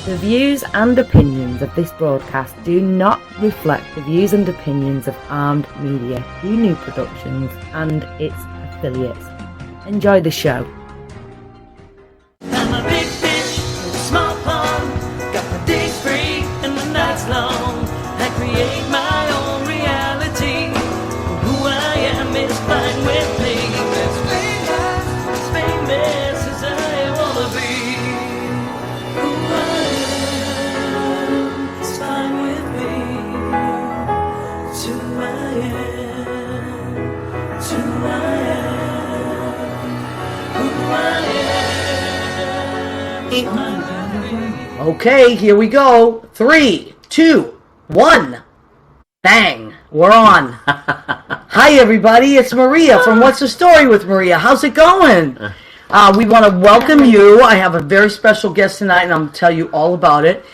The views and opinions of this broadcast do not reflect the views and opinions of Armed Media, New Productions, and its affiliates. Enjoy the show. I'm a big fish in a small pond. Got my days free and my nights long. I create my own reality. Who I am is fine with me. As famous as I wanna be. Who I am is fine with me. It's who I am. It's who I am. Okay, here we go. 3, 2, 1. Bang. We're on. Hi, everybody. It's Maria from What's the Story with Maria. How's it going? We want to welcome you. I have a very special guest tonight, and I'm going to tell you all about it.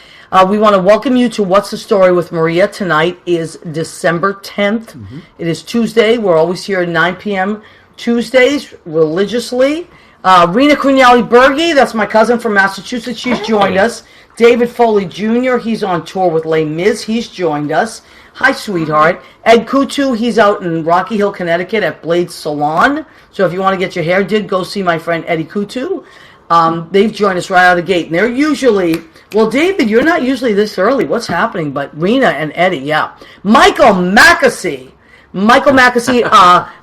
We want to welcome you to What's the Story with Maria. Tonight is December 10th. It is Tuesday. We're always here at 9 p.m. Tuesdays, religiously. Rena Cunali-Berge, that's my cousin from Massachusetts. She's joined us. David Foley Jr., he's on tour with Les Mis. He's joined us. Hi, sweetheart. Ed Kutu, he's out in Rocky Hill, Connecticut at Blade Salon. So if you want to get your hair did, go see my friend Eddie Kutu. They've joined us right out of the gate. And they're usually, well, David, you're not usually this early. What's happening? But Rena and Eddie, yeah. Michael Mackesy,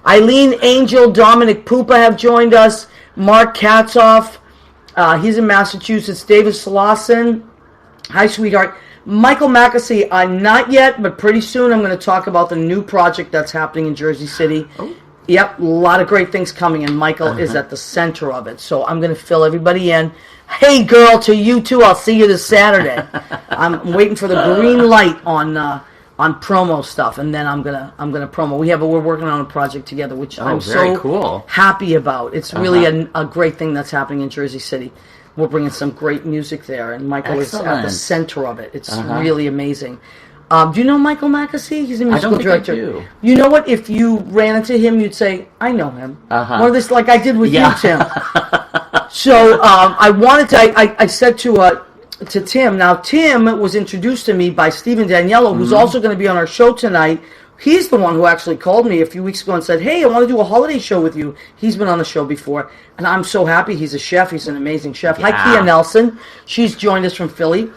Eileen Angel, Dominic Pupa have joined us. Mark Katzoff, he's in Massachusetts. David Slauson, hi, sweetheart. Michael Mackesy, not yet, but pretty soon I'm going to talk about the new project that's happening in Jersey City. Oh. Yep, a lot of great things coming, and Michael is at the center of it. So I'm going to fill everybody in. Hey, girl, to you too. I'll see you this Saturday. I'm waiting for the green light on promo stuff, and then I'm gonna promo. We're working on a project together, which I'm so happy about. It's really a great thing that's happening in Jersey City. We're bringing some great music there, and Michael is at the center of it. It's really amazing. Do you know Michael Mackesy? He's a musical director. I do. You know what? If you ran into him, you'd say, "I know him." One of this, like I did with you, Tim. So I wanted to. I said to Tim. Now, Tim was introduced to me by Stephen Daniello, who's also going to be on our show tonight. He's the one who actually called me a few weeks ago and said, hey, I want to do a holiday show with you. He's been on the show before, and I'm so happy. He's a chef. He's an amazing chef. Yeah. Hi, Kia Nelson. She's joined us from Philly,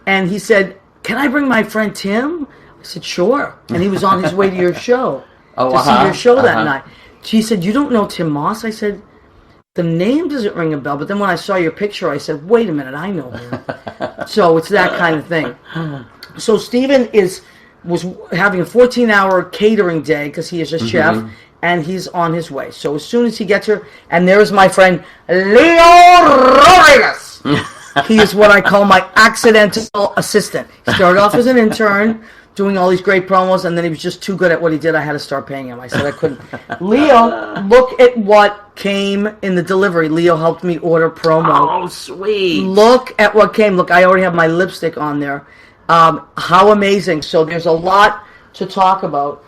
and he said, can I bring my friend Tim? I said, sure. And he was on his way to your show, see your show that night. She said, you don't know Tim Moss? I said, the name doesn't ring a bell, but then when I saw your picture, I said, wait a minute, I know him. So it's that kind of thing. So Stephen was having a 14-hour catering day because he is a chef, and he's on his way. So as soon as he gets here, and there's my friend Leo Rodriguez. He is what I call my accidental assistant. He started off as an intern, doing all these great promos, and then he was just too good at what he did. I had to start paying him. I said I couldn't. Leo, look at what came in the delivery. Leo helped me order promo. Oh, sweet. Look at what came. Look, I already have my lipstick on there. How amazing. So there's a lot to talk about.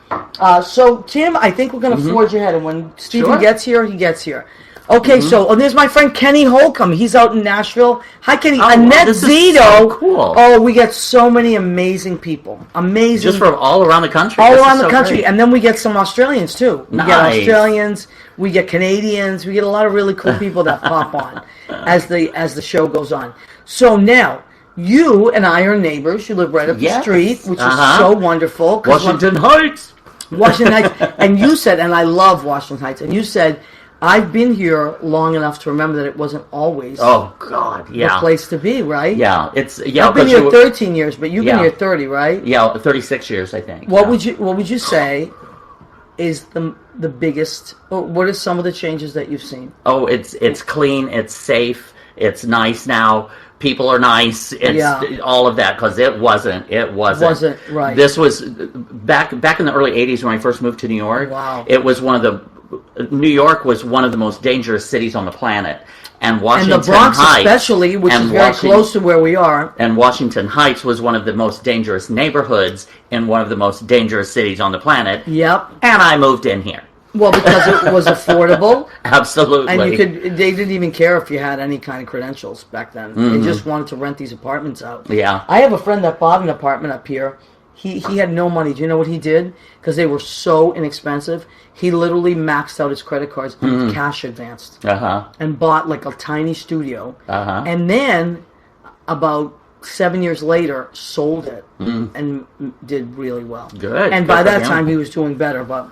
So, Tim, I think we're going to forge ahead, and when Stephen gets here, he gets here. Okay, so there's my friend Kenny Holcomb. He's out in Nashville. Hi, Kenny. Annette Zito. So cool. Oh, we get so many amazing people. Amazing. Just from all around the country. All around the country. Great. And then we get some Australians, too. We get Australians. We get Canadians. We get a lot of really cool people that pop on as the show goes on. So now, you and I are neighbors. You live right up the street, which is so wonderful. Washington Heights. Washington Heights. And you said, and I love Washington Heights, and you said, I've been here long enough to remember that it wasn't always the place to be, right? Yeah, I've been here 13 years, but you've been here 30, right? Yeah, 36 years, I think. What would you say is the biggest, or what are some of the changes that you've seen? Oh, it's clean, it's safe, it's nice now. People are nice. It's all of that, because it wasn't right. This was back in the early 80s when I first moved to New York. Wow. New York was one of the most dangerous cities on the planet, and Washington the Bronx Heights, especially, which is very close to where we are. And Washington Heights was one of the most dangerous neighborhoods in one of the most dangerous cities on the planet. Yep. And I moved in here. Well, because it was affordable. Absolutely. And they didn't even care if you had any kind of credentials back then. They just wanted to rent these apartments out. Yeah. I have a friend that bought an apartment up here. He had no money. Do you know what he did? Because they were so inexpensive. He literally maxed out his credit cards and cash advanced. And bought like a tiny studio. And then about 7 years later, sold it and did really well. Good. And Good by for that him. time, he was doing better. But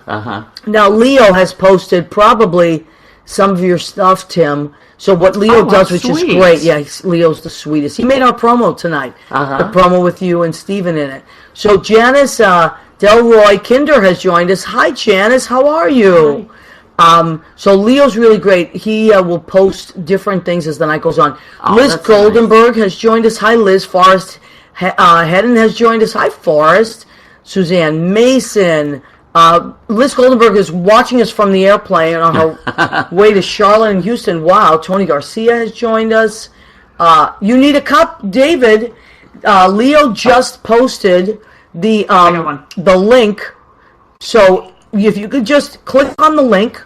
now Leo has posted probably some of your stuff, Tim. So what Leo does, which is sweet. great. Yeah, Leo's the sweetest. He made our promo tonight. The promo with you and Steven in it. So Janice Delroy Kinder has joined us. Hi, Janice. How are you? So Leo's really great. He will post different things as the night goes on. Liz that's Goldenberg has joined us. Hi, Liz. Forrest Hedden has joined us. Hi, Forrest. Suzanne Mason. Liz Goldenberg is watching us from the airplane on her way to Charlotte and Houston. Wow. Tony Garcia has joined us. You need a cup, David. Leo just posted the link. So if you could just click on the link.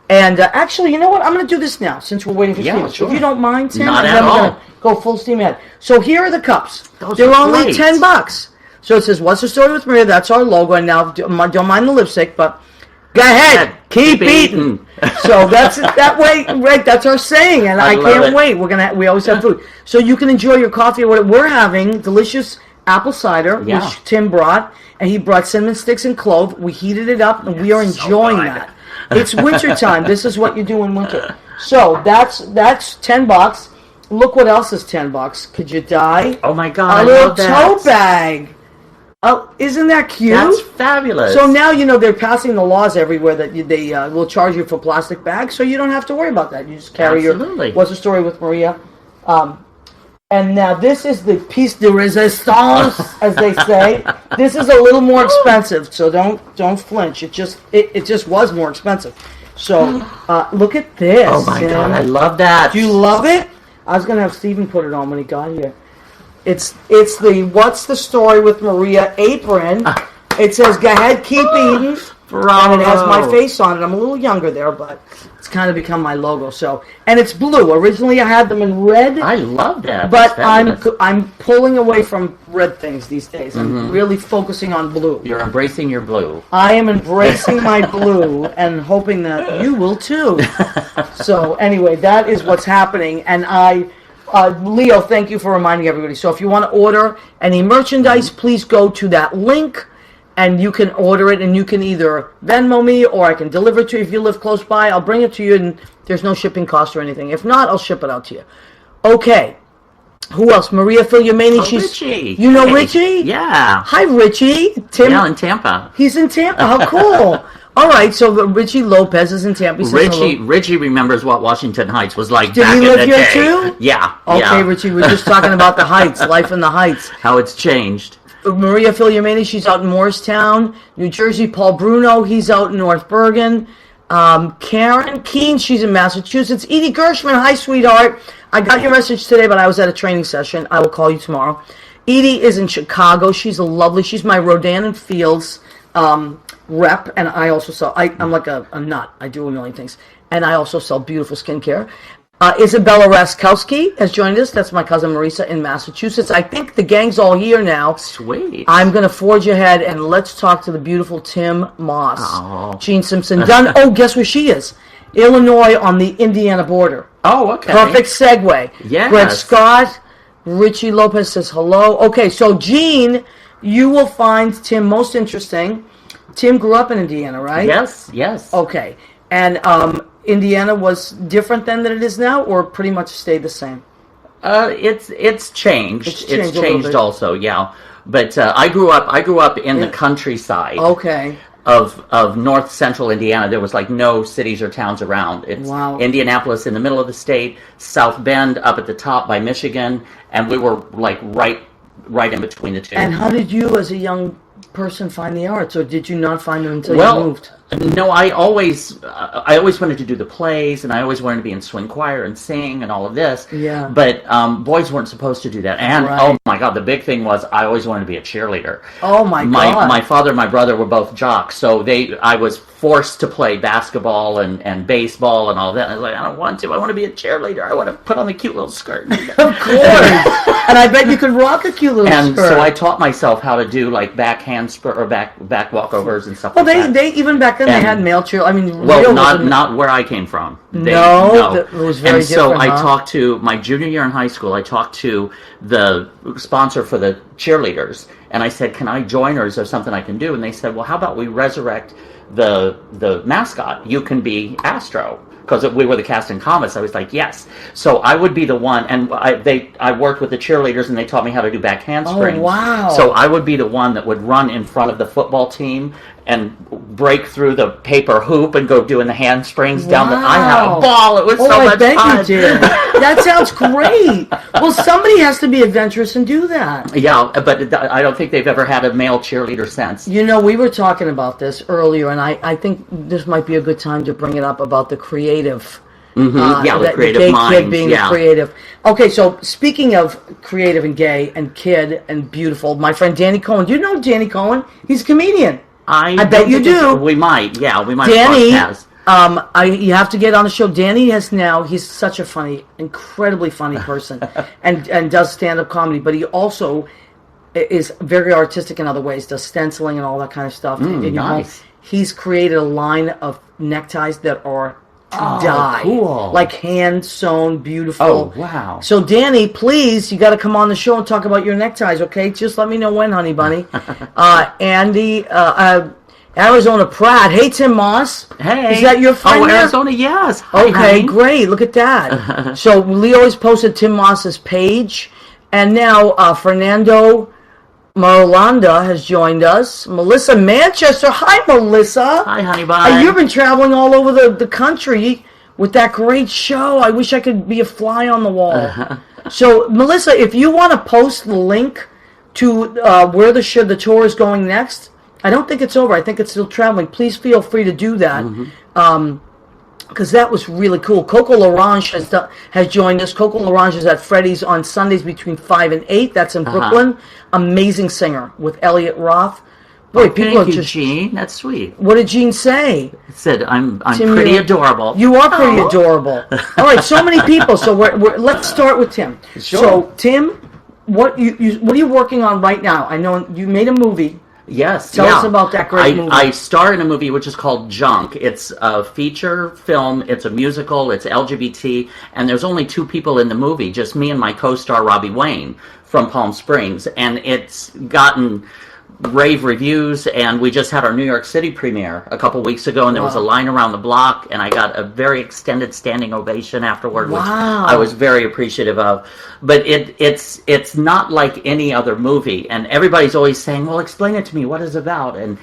And actually, you know what? I'm going to do this now since we're waiting for Steven. sure. If you don't mind, Tim. Not and at then we're all. gonna go full steam ahead. So here are the cups. They're are only great. $10. So it says, "What's the story with Maria?" That's our logo. And now, don't mind the lipstick, but go ahead, keep eating. So that's that way, right? That's our saying, and I love can't it. wait. We always have food, so you can enjoy your coffee. What we're having, delicious apple cider, Yeah. which Tim brought, and he brought cinnamon sticks and clove. We heated it up, and we are enjoying that. It's winter time. This is what you do in winter. So that's $10. Look what else is $10. Could you die? Oh my God! A I little love that. tote bag. Oh, isn't that cute? That's fabulous. So now they're passing the laws everywhere that they will charge you for plastic bags, so you don't have to worry about that. You just carry Absolutely. your What's the Story with Maria. And now this is the piece de resistance, as they say. This is a little more expensive, so don't flinch. It just was more expensive. So look at this. Oh my Tim. God! I love that. Do you love it? I was gonna have Steven put it on when he got here. It's the What's the Story with Maria apron. It says, "Go ahead, keep eating." Bravo. And it has my face on it. I'm a little younger there, but it's kind of become my logo. So, and it's blue. Originally, I had them in red. I love that. But That's fabulous. I'm pulling away from red things these days. I'm really focusing on blue. You're embracing your blue. I am embracing my blue and hoping that you will too. So anyway, that is what's happening. And Leo, thank you for reminding everybody. So if you want to order any merchandise, please go to that link and you can order it, and you can either Venmo me or I can deliver it to you. If you live close by, I'll bring it to you and there's no shipping cost or anything. If not, I'll ship it out to you. Okay. Who else? Maria Filiamani. Richie. You know Hey. Richie? Yeah. Hi, Richie. Tim. Yeah, in Tampa. He's in Tampa. How cool. All right, so Richie Lopez is in Tampa. He says hello. Richie remembers what Washington Heights was like Did back he in live the here day. too? Yeah. Okay, yeah. Richie, we're just talking about the Heights, life in the Heights. How it's changed. Maria Filiamani, she's out in Morristown, New Jersey. Paul Bruno, he's out in North Bergen. Karen Keene, she's in Massachusetts. Edie Gershman, hi, sweetheart. I got your message today, but I was at a training session. I will call you tomorrow. Edie is in Chicago. She's she's my Rodan and Fields rep, and I also sell, I'm like a nut. I do a million things. And I also sell beautiful skincare. Isabella Raskowski has joined us. That's my cousin Marisa in Massachusetts. I think the gang's all here now. Sweet. I'm going to forge ahead and let's talk to the beautiful Tim Moss. Oh. Gene Simpson. Oh, guess where she is? Illinois on the Indiana border. Oh, okay. Perfect segue. Yes. Greg Scott. Richie Lopez says hello. Okay, so Gene, you will find Tim most interesting. Tim grew up in Indiana, right? Yes. Okay. And Indiana was different then than it is now, or pretty much stayed the same? It's changed. It's changed It's a little changed bit. also, yeah. But I grew up in the countryside. Okay. Of north central Indiana. There was like no cities or towns around. It's Wow. Indianapolis in the middle of the state, South Bend up at the top by Michigan, and we were like right in between the two. And how did you, as a young person, find the arts, or did you not find them until you Well, moved? No, I always wanted to do the plays, and I always wanted to be in swing choir and sing and all of this. Yeah. But boys weren't supposed to do that. And Right. oh my God, the big thing was I always wanted to be a cheerleader. Oh my God. My father and my brother were both jocks, so I was forced to play basketball and baseball and all that. And I was like, I don't want to. I want to be a cheerleader. I want to put on the cute little skirt. Of course. And I bet you could rock a cute little And skirt. so I taught myself how to do like back handspring or back walkovers and stuff Well, like that. they even back then they And- had male cheer. I mean, Well, Rio not wasn't- not where I came from. No, it was very and so different, I huh? talked to my junior year in high school. I talked to the sponsor for the cheerleaders, and I said, "Can I join, or is there something I can do?" And they said, "Well, how about we resurrect the mascot? You can be Astro." Because we were the cast and comics, I was like, yes. So I would be the one, and I worked with the cheerleaders, and they taught me how to do back handsprings. Oh, wow. So I would be the one that would run in front of the football team and break through the paper hoop and go doing the handsprings down the. I had a ball. It was so I much bet fun. you did. That sounds great. Well, somebody has to be adventurous and do that. Yeah, but I don't think they've ever had a male cheerleader since. You know, we were talking about this earlier, and I think this might be a good time to bring it up about the creative. Yeah, the creative gay minds. kid being yeah. the creative. Okay, so speaking of creative and gay and kid and beautiful, my friend Danny Cohen. Do you know Danny Cohen? He's a comedian. I bet don't you think do. We might. Yeah, we might. Danny, podcast. you have to get on the show. Danny he's such a funny, incredibly funny person, and does stand-up comedy. But he also is very artistic in other ways. Does stenciling and all that kind of stuff. in your home. Nice. He's created a line of neckties that are to die, cool. like hand sewn, beautiful. Oh, wow. So Danny, please, you got to come on the show and talk about your neckties. Okay, just let me know when, honey bunny. Andy. Arizona Pratt. Hey, Tim Moss. Hey. Is that your friend? Oh, there? Arizona, yes. Hi, Okay, honey. great. Look at that. So Leo has posted Tim Moss's page, and now Fernando Marolanda has joined us. Melissa Manchester. Hi, Melissa. Hi, honey bun. You've been traveling all over the country with that great show. I wish I could be a fly on the wall. So, Melissa, if you want to post the link to where the tour is going next, I don't think it's over. I think it's still traveling. Please feel free to do that. Because that was really cool. Coco L'Orange has joined us. Coco L'Orange is at Freddy's on Sundays between 5 and 8. That's in Brooklyn. Amazing singer with Elliot Roth. Boy, people Thank are you, just... Gene. That's sweet. What did Gene say? It said, I'm Tim, pretty adorable. You are pretty adorable. All right, so many people. So let's start with Tim. Sure. So, Tim, what are you working on right now? I know you made a movie. Yes. Tell us about that great movie. I star in a movie which is called Junk. It's a feature film. It's a musical. It's LGBT. And there's only two people in the movie, just me and my co-star Robbie Wayne from Palm Springs. And it's gotten rave reviews, and we just had our New York City premiere a couple weeks ago, and there was a line around the block, and I got a very extended standing ovation afterward, which I was very appreciative of. But it's not like any other movie, and everybody's always saying, well, explain it to me, what is it about? And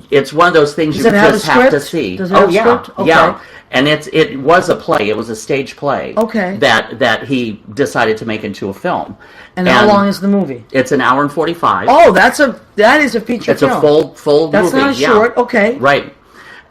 it's one of those things you just have to see. Does it have a script? Okay. Yeah. And it was a play. It was a stage play. Okay. That he decided to make into a film. And how long is the movie? It's an hour and 45. Oh, that is a feature It's film. a full That's movie. not a short. Okay. Right.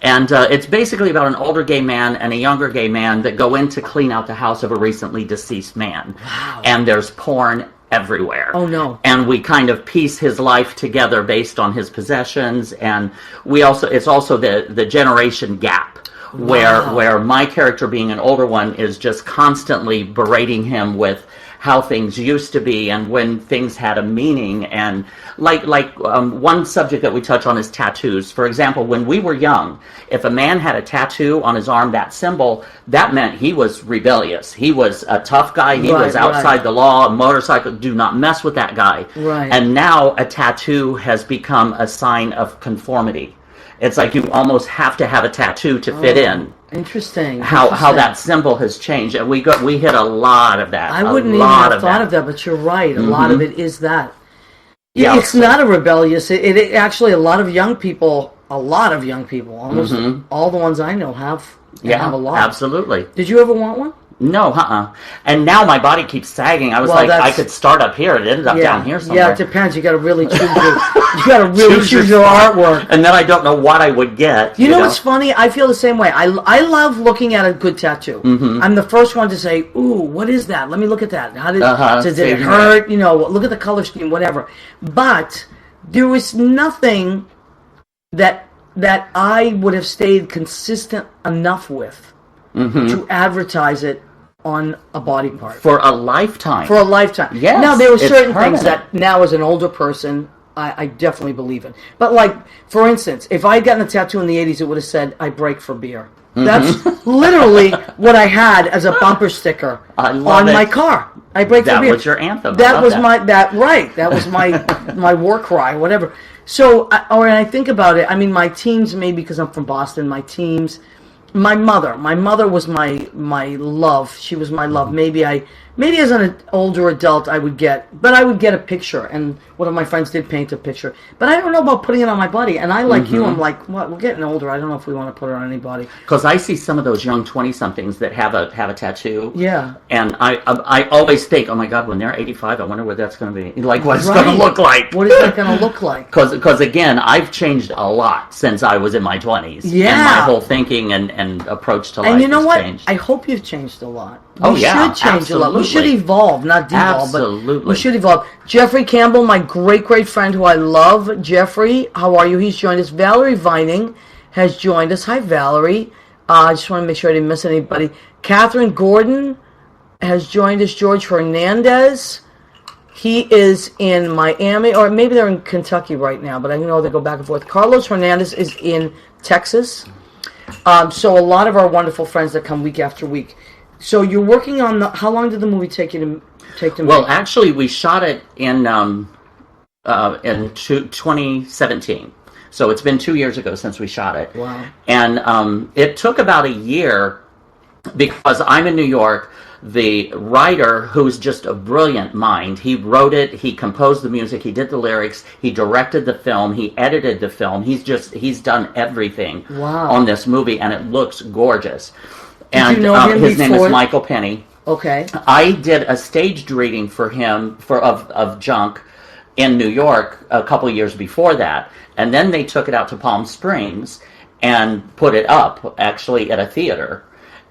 And it's basically about an older gay man and a younger gay man that go in to clean out the house of a recently deceased man. Wow. And there's porn everywhere. Oh, no. And we kind of piece his life together based on his possessions, and it's also the generation gap. Where my character, being an older one, is just constantly berating him with how things used to be and when things had a meaning. And one subject that we touch on is tattoos. For example, when we were young, if a man had a tattoo on his arm, that symbol, that meant he was rebellious. He was a tough guy. He was outside the law. A motorcycle, do not mess with that guy. Right. And now a tattoo has become a sign of conformity. It's like you almost have to have a tattoo to fit in. Interesting. How that symbol has changed, and we hit a lot of that. I wouldn't even have thought of that, but you're right. A lot of it is that. Yeah, it's not a rebellious. It actually a lot of young people, almost all the ones I know have a lot. Absolutely. Did you ever want one? No, And now my body keeps sagging. I was Well, like, I could start up here. It ended up down here somewhere. Yeah, it depends. You got to really choose your artwork. And then I don't know what I would get. You know what's funny? I feel the same way. I love looking at a good tattoo. Mm-hmm. I'm the first one to say, "Ooh, what is that? Let me look at that. How did did it Same hurt? You know, look at the color scheme, whatever." But there was nothing that I would have stayed consistent enough with to advertise it on a body part for a lifetime. For a lifetime. Yes, now there were certain permanent. things that now as an older person I definitely believe in. But like, for instance, if I had gotten a tattoo in the 80s, it would have said, "I break for beer." That's literally what I had as a bumper sticker on my car. I break for beer. That was your anthem. That was my war cry, whatever. So, when I think about it, I mean, my teams, maybe because I'm from Boston, my teams, my mother was my love. She was my love. Maybe as an older adult I would get a picture, and one of my friends did paint a picture. But I don't know about putting it on my body. And I, like you, I'm like, what? We're getting older. I don't know if we want to put it on anybody. Because I see some of those young 20-somethings that have a tattoo. Yeah. And I always think, oh my God, when they're 85, I wonder what that's going to be. Like, what it's going to look like. What is that going to look like? Because again, I've changed a lot since I was in my 20s. Yeah. And my whole thinking and approach to life And you know has what? changed. I hope you've changed a lot. We should change a lot. We should evolve, not devolve. Absolutely. But we should evolve. Jeffrey Campbell, my great friend who I love. Jeffrey, how are you? He's joined us. Valerie Vining has joined us. Hi, Valerie. I just want to make sure I didn't miss anybody. Catherine Gordon has joined us. George Hernandez. He is in Miami, or maybe they're in Kentucky right now, but I know they go back and forth. Carlos Hernandez is in Texas. So a lot of our wonderful friends that come week after week. So you're working on how long did the movie take to Well, make? actually, we shot it in 2017. So it's been 2 years ago since we shot it. Wow. And it took about a year because I'm in New York. The writer, who's just a brilliant mind, he wrote it, he composed the music, he did the lyrics, he directed the film, he edited the film. He's done everything on this movie, and it looks gorgeous. And you know him his name before? is Michael Penny. Okay. I did a staged reading for him of Junk in New York a couple years before that, and then they took it out to Palm Springs and put it up actually at a theater.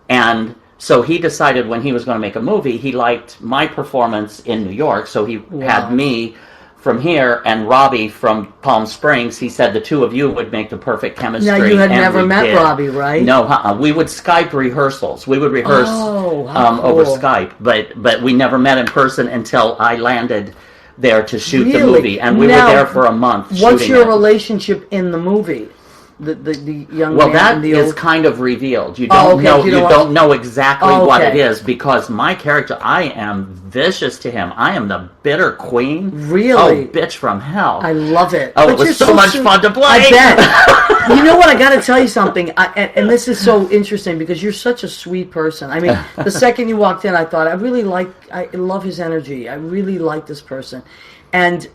And so he decided when he was going to make a movie, he liked my performance in New York, so he had me from here and Robbie from Palm Springs. He said the two of you would make the perfect chemistry. Now, you had never met Robbie, right? No, we would Skype rehearsals. We would rehearse over Skype, but we never met in person until I landed there to shoot the movie, and we were there for a month. What's your relationship in the movie? The young well, man that and the is old... kind of revealed. You don't know. You don't know exactly what it is, because my character, I am vicious to him. I am the bitter queen. Really? Oh, bitch from hell! I love it. Oh, it was so much fun to play. I bet. You know what? I got to tell you something, and this is so interesting because you're such a sweet person. I mean, the second you walked in, I thought I love his energy. I really like this person, and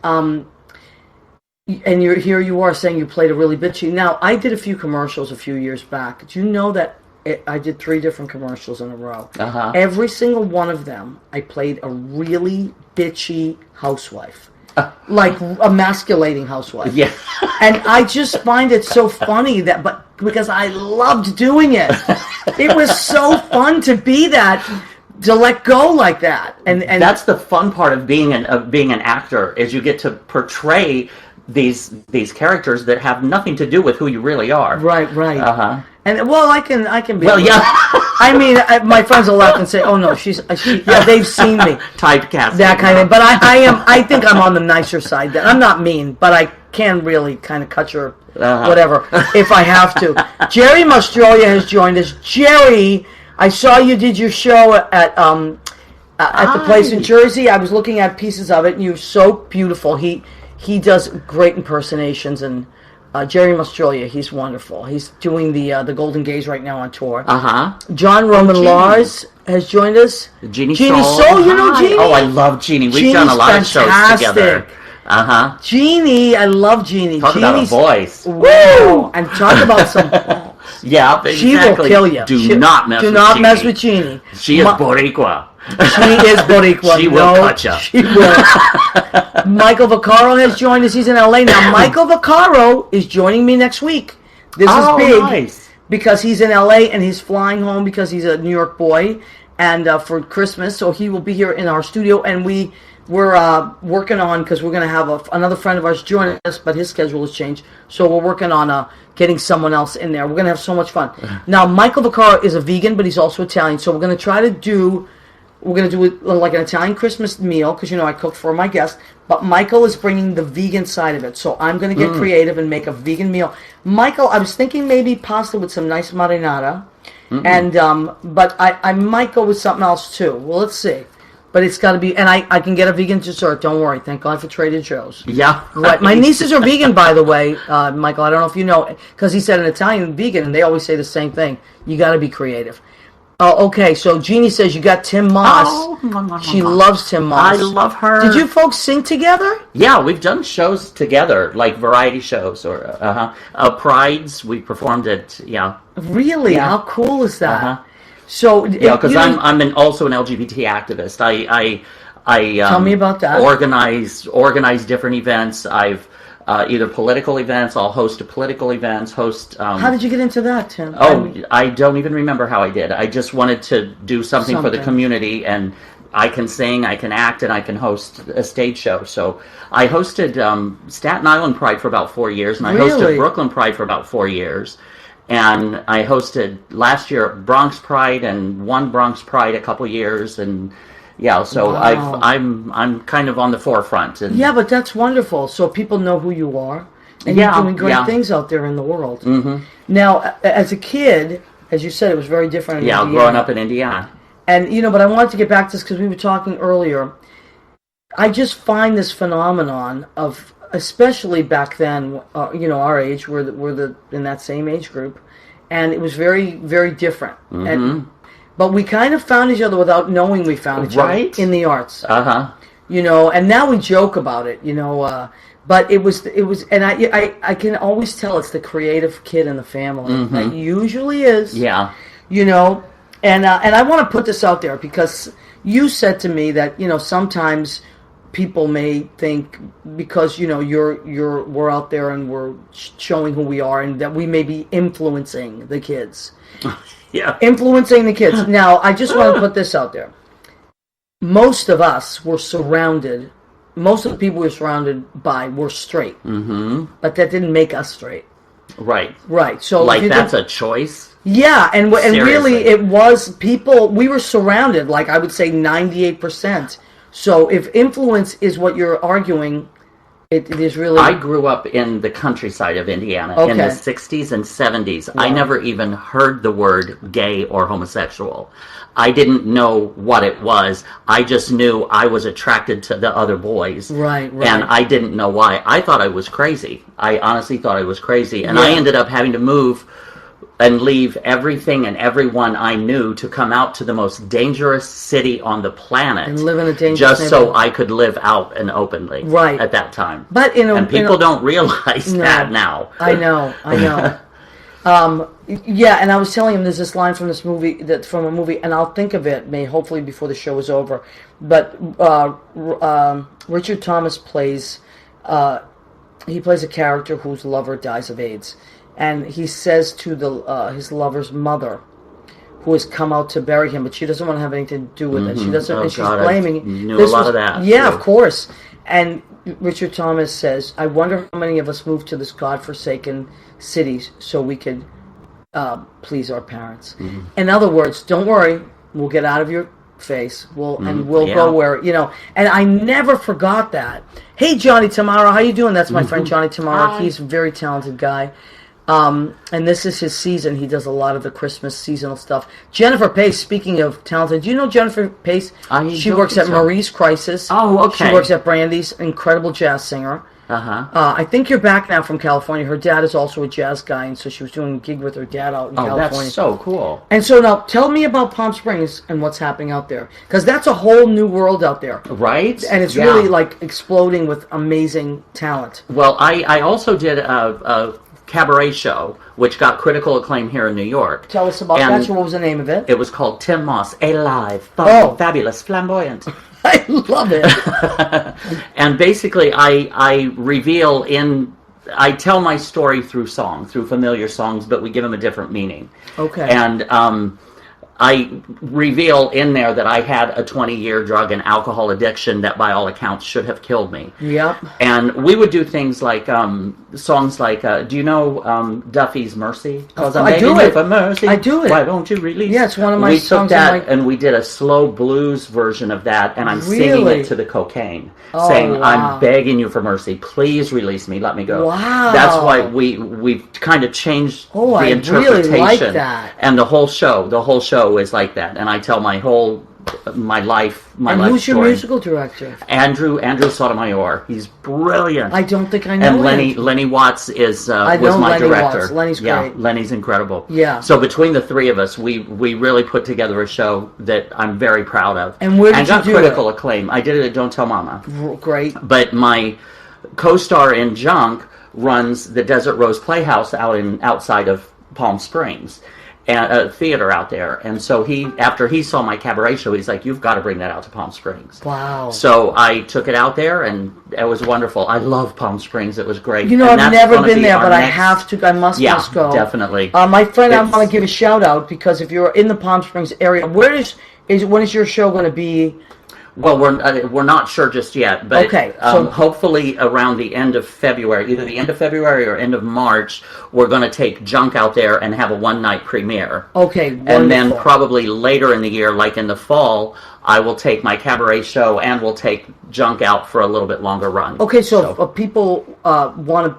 here you are saying you played a really bitchy. Now, I did a few commercials a few years back. Do you know that I did 3 different commercials in a row? Every single one of them, I played a really bitchy housewife. Like emasculating housewife. Yeah. And I just find it so funny because I loved doing it. It was so fun to be that, to let go like that. And that's the fun part of being an actor, is you get to portray these characters that have nothing to do with who you really are. Right. And well, I can be. Well, yeah. I mean, my friends will laugh and say, "Oh no, they've seen me." Typecast. That kind of. But I think I'm on the nicer side. I'm not mean, but I can really kind of cut your whatever if I have to. Jerry Mastrolia has joined us. Jerry, I saw you did your show at the place in Jersey. I was looking at pieces of it, and you're so beautiful. He does great impersonations, and Jerry Mastrolia, he's wonderful. He's doing the Golden Gaze right now on tour. John Roman Lars has joined us. Jeannie Soul, you know Jeannie? Oh, I love Jeannie. We've done a lot of shows together. Jeannie, I love Jeannie. Talk about a voice. Woo! And talk about some... Yeah, exactly. She will kill you. Do not mess with Jeannie. She is Boricua. She is Boricua. She will cut you. She will. Michael Vaccaro has joined us. He's in LA now. Michael Vaccaro is joining me next week. This is big nice. because he's in LA and he's flying home because he's a New York boy and for Christmas. So he will be here in our studio, and we're working on, because we're going to have another friend of ours join us, but his schedule has changed. So we're working on getting someone else in there. We're going to have so much fun. Now, Michael Vaccaro is a vegan, but he's also Italian. So we're going to try to do. We're going to do it like an Italian Christmas meal, because, I cook for my guests. But Michael is bringing the vegan side of it. So I'm going to get creative and make a vegan meal. Michael, I was thinking maybe pasta with some nice marinara. And but I might go with something else too. Well, let's see. But it's got to be, and I can get a vegan dessert. Don't worry. Thank God for Trader Joe's. Yeah. Right. My nieces are vegan, by the way, Michael. I don't know if you know, because he said an Italian vegan, and they always say the same thing. You got to be creative. Oh, okay. So Jeannie says you got Tim Moss. She loves Tim Moss. I love her. Did you folks sing together? Yeah, we've done shows together, like variety shows or Prides. We performed at Really? Yeah. How cool is that? So because I'm also an LGBT activist. I tell me about that. Organize different events. I've either political events. I'll host political events. How did you get into that, Tim? I don't even remember how I did. I just wanted to do something for the community, and I can sing, I can act, and I can host a stage show. So I hosted Staten Island Pride for about 4 years, and I hosted Brooklyn Pride for about 4 years. And I hosted last year Bronx Pride and one Bronx Pride a couple years, and so wow. I'm kind of on the forefront. And but that's wonderful. So people know who you are, and you're doing great things out there in the world. Mm-hmm. Now, as a kid, as you said, it was very different. Growing up in Indiana, and but I wanted to get back to this because we were talking earlier. I just find this phenomenon of, especially back then, our age, we're in that same age group, and it was very, very different. Mm-hmm. But we kind of found each other without knowing we found each other in the arts. And now we joke about it, but it was, and I can always tell it's the creative kid in the family. Mm-hmm. That usually is. Yeah. And I want to put this out there because you said to me that, sometimes people may think because we're out there and we're showing who we are, and that we may be influencing the kids. Influencing the kids. Now, I just want to put this out there. Most of us were surrounded. Most of the people we were surrounded by were straight, but that didn't make us straight. Right. So, that's a choice. Yeah, and really, it was people. We were surrounded. Like I would say, 98%. So if influence is what you're arguing, it is really... I grew up in the countryside of Indiana in the 60s and 70s. Wow. I never even heard the word gay or homosexual. I didn't know what it was. I just knew I was attracted to the other boys. Right. And I didn't know why. I thought I was crazy. I honestly thought I was crazy. And I ended up having to move and leave everything and everyone I knew to come out to the most dangerous city on the planet. And live in a dangerous just so I could live out and openly at that time. But and people don't realize that now. I know. And I was telling him there's this line from this movie, from a movie, and I'll think of it, hopefully before the show is over. But Richard Thomas plays a character whose lover dies of AIDS. And he says to his lover's mother, who has come out to bury him, but she doesn't want to have anything to do with it. She doesn't, and she's blaming. I knew a lot of that. Yeah, of course. And Richard Thomas says, "I wonder how many of us moved to this godforsaken city so we could please our parents." Mm-hmm. In other words, don't worry, we'll get out of your face. We'll go where And I never forgot that. Hey, Johnny Tamaro, how you doing? That's my friend Johnny Tamaro. Hi. He's a very talented guy. And this is his season. He does a lot of the Christmas seasonal stuff. Jennifer Pace, speaking of talented, do you know Jennifer Pace? She works at Marie's Crisis. Oh, okay. She works at Brandy's, incredible jazz singer. I think you're back now from California. Her dad is also a jazz guy, and so she was doing a gig with her dad out in California. Oh, that's so cool. And so now, tell me about Palm Springs and what's happening out there. Because that's a whole new world out there. Right? And it's really, exploding with amazing talent. Well, I also did a cabaret show, which got critical acclaim here in New York. Tell us about that. So what was the name of it? It was called Tim Moss, Alive, Fun, Fabulous, Flamboyant. I love it. And basically, I reveal I tell my story through song, through familiar songs, but we give them a different meaning. Okay. And I reveal in there that I had a 20-year drug and alcohol addiction that by all accounts should have killed me. Yep. And we would do things like, songs like, do you know Duffy's Mercy? Because I'm begging you for mercy. I do it. Why don't you release? Yeah, it's one of my songs. We took that and we did a slow blues version of that, and I'm singing it to the cocaine, saying, wow. I'm begging you for mercy. Please release me. Let me go. Wow. That's why we've kind of changed the interpretation. Really like that. And the whole show is like that. And I tell my life who's your story. musical director? Andrew Sotomayor. He's brilliant. I don't think I know And Lenny Watts was my director. Watts. Lenny's great. Lenny's incredible. Yeah. So between the three of us, we really put together a show that I'm very proud of. And where did you got do critical acclaim. I did it at Don't Tell Mama. Great. But my co-star in Junk runs the Desert Rose Playhouse outside of Palm Springs, and a theater out there. And so after he saw my cabaret show, he's like, "You've got to bring that out to Palm Springs." Wow. So I took it out there, and it was wonderful. I love Palm Springs. It was great. You know, I've never been there, but I have to. I must go. Definitely. My friend, I want to give a shout out, because if you're in the Palm Springs area, when is your show going to be? Well, we're not sure just yet, but okay, so hopefully around the end of February, either the end of February or end of March, we're going to take Junk out there and have a one-night premiere. Okay, wonderful. And then probably later in the year, like in the fall, I will take my cabaret show and we'll take Junk out for a little bit longer run. Okay, so if people want to,